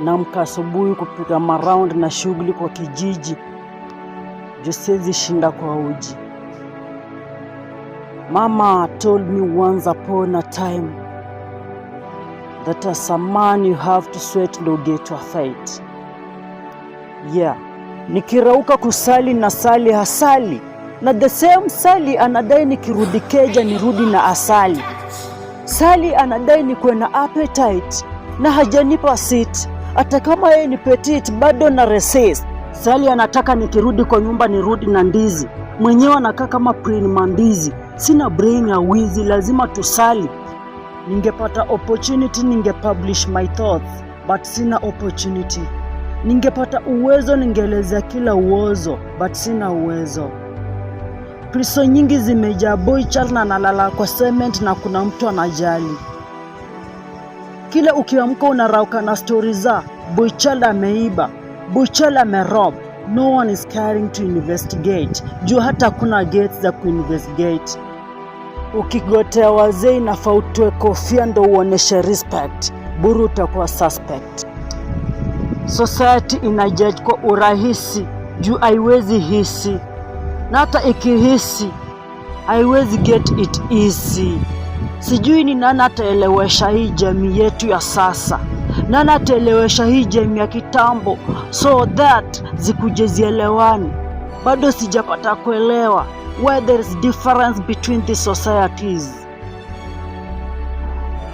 naamka asubuhi kupiga maround na shughuli kwa kijiji, juu siwezi shinda kwa uji. Mama told me once upon a time that as a man you have to sweat ndo get to a fight. Yeah, nikirauka kusali na sali hasali, na the same Sali anadai nikirudi keja nirudi na asali. Sali anadai nikuwe na appetite na hajanipa seat, hata kama yeye ni petite bado na resist. Sali anataka nikirudi kwa nyumba nirudi na ndizi, mwenyewe anakaa kama Prin Mandizi. Sina brain ya wizi, lazima tusali. Ningepata opportunity ningepublish my thoughts, but sina opportunity. Ningepata uwezo ningeeleza kila uozo, but sina uwezo. Prison nyingi zimejaa boy child na nalala kwa cement na kuna mtu anajali. Kila ukiamka unarauka na stories za boy child ameiba, boy child amerob. No one is caring to investigate, juu hata kuna gates za kuinvestigate. Ukigotea wazee inafaa utoe kofia ndo uoneshe respect, buru utakuwa suspect. Society inajudge kwa urahisi, juu haiwezi hisi, na hata ikihisi haiwezi get it easy. Sijui ni nani ataelewesha hii jamii yetu ya sasa, nani ataelewesha hii jamii ya kitambo, so that zikuje zielewani. Bado sijapata kuelewa why there is difference between the societies.